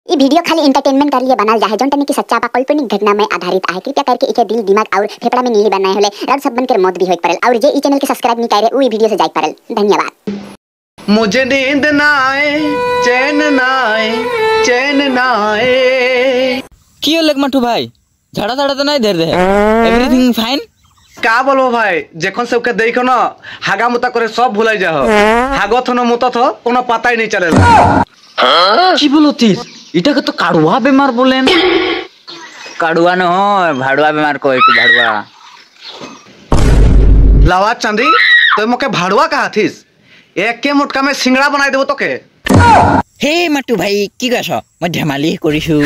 ये वीडियो खाली एंटरटेनमेंट कर लिए बनाल जाए जोन तनी की सच्चा बा काल्पनिक घटना में आधारित है। कृपया करके इके दिल दिमाग और फेफड़ा में नीली बनाए होले रग सब बन कर मौत भी होई परल और जे ई चैनल के सब्सक्राइब नहीं करे उ वीडियो से जाई परल। धन्यवाद। मुझे नींद ना आए चैन ना आए चैन ना आए। की लग मटू भाई झाड़ा झाड़ा तो नहीं धर दे एवरीथिंग फाइन का बोलबो भाई जखन से ओके देखो ना हागा मुता करे सब भुलाई जाओ हागो थनो मुता थो कोनो पता ही नहीं चलेला। की बोलतीस इटा तो काड़ुआ बीमार बोलेन काड़ुआ न हो भाड़ुआ बीमार को एक भाड़ुआ लावा चांदी तो मोके भाड़ुआ कहाथिस एक के मुटका में सिंगड़ा बनाई देबो तोके। हे मटू भाई की गस म धमाली करिसु ओ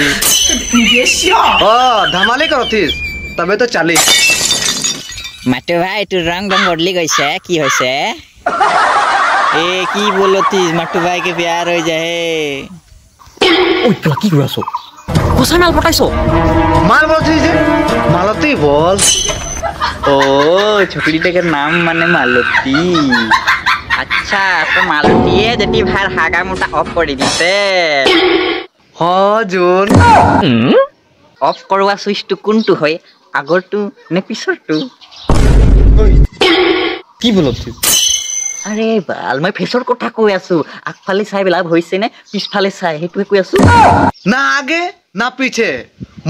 धमाली करथिस तबे तो चाली मटू भाई तू रंग रंग ओडली गइसे की होइसे ए की बोलतीस मटू भाई के प्यार हो जाए ओइ तोला की गसो कोसा नाल पटाइसो माल बोलथिस जे मालती बोल ओ छोकरीटे के नाम माने मालती अच्छा तो मालती है जटी भार हागा मोटा ऑफ कर दिसे हां जोन ऑफ करवा स्विच टू कोनटू होय আগৰ টু নে পিছৰ টু কি बोलथिस আরে বাল মই ফেসৰ কথা কৈ আছো আগফালে চাই বেলা হইছে নে পিছফালে চাই হেতুৱে কৈ আছো ना आगे ना पीछे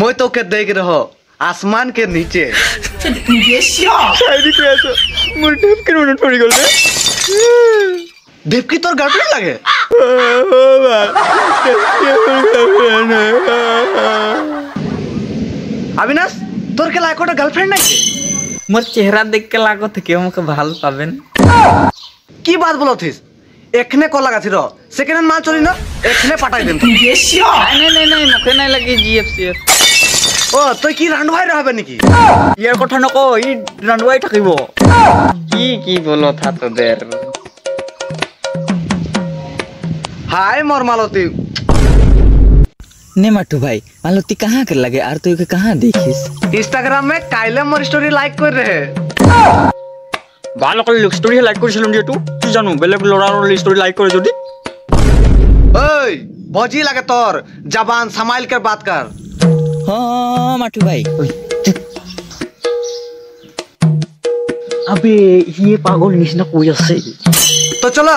मैं तो के देख रहो आसमान के नीचे शायरी कैसे मुर्टे के मिनट पड़ी गल रे देवकी तोर गर्लफ्रेंड लागे अविनाश तोर के लायक ओटा गर्लफ्रेंड नहीं छे मोर चेहरा देख के लागत के हमके भाल पाबेन की बात बोलथिस एखने को लगा थिरो सेकेंड हैंड माल चोरी ना एखने पटाई देम नहीं मुखे नहीं लगी जीएफसीएफ ओ तो की रांडवाई रहबे निकी यार কথা নকো ই রান্ডুয়াই থাকিব কি বলো থা তো দের हाय मोर मालती ने मटू भाई मालती कहां कर लगे आर तो के कहां देखिस इंस्टाग्राम में काइले मोर स्टोरी लाइक कर रहे ভালো করে স্টোরি লাইক করেছিলাম যে তু কি জানো বেলেগ লড়ার স্টোরি লাইক করে যদি ओए भौजी लगे तोर जबान संभाल कर बात कर हां मटू भाई अबे ये पागल निशना कोई আছে तो चलो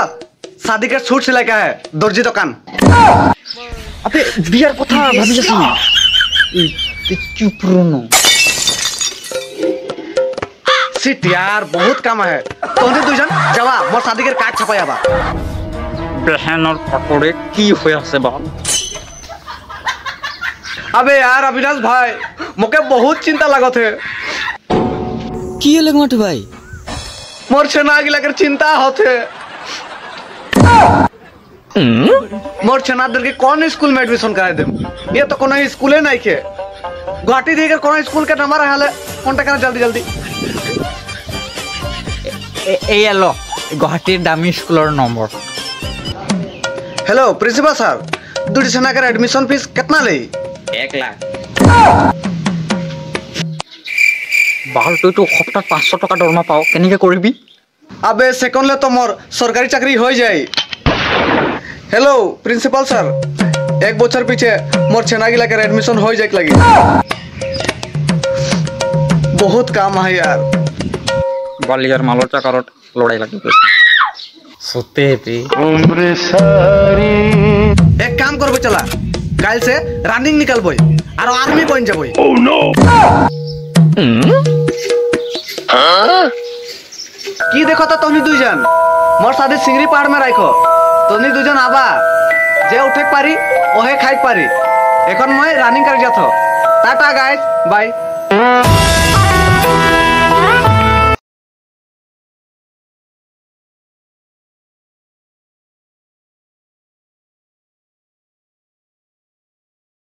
शादी के सूट सिलाई का है दर्जी दुकान अबे बियार কথা ভাবি যাছি এই চুপ রনো सिट यार बहुत काम है तोने दुजन जावा मोर शादी के कार्ड छपाया बा बहन और पकोड़े की होया से बा अबे यार अविनाश भाई मोके बहुत चिंता लागत है की लग मटू भाई मोर छना की लगर चिंता होते मोर छना दर के कौन स्कूल में एडमिशन कराए देम ये तो कोनो स्कूले नहीं के गुवाहाटी देकर कोनो स्कूल के नंबर रहले कांटेक्ट करना जल्दी जल्दी ए लो गुवाहाटी दामी स्कूलर नंबर हेलो प्रिंसिपल सर दुटी छना कर एडमिशन फीस कितना ले 1 लाख बाल तो हफ्ता 500 টাকা দরমা পাও কেনিকে করবি अबे सेकंड ले तो मोर सरकारी चाकरी हो जाए हेलो प्रिंसिपल सर एक बछर पीछे मोर छनागी लेकर एडमिशन हो जाए लगी बहुत काम है यार बालियार मालो चाकारट लड़ाई लगी सोते पे उम्र सारी एक काम करबो चला काल से रनिंग निकलबो और आर्मी बन जाबो ओह नो की देखो तो तोनी दुजन मोर शादी सिंगरी पहाड़ में राखो तोनी दुजन आबा जे उठे पारी ओहे खाई पारी एखन मैं रनिंग कर जाथो टाटा गाइस बाय।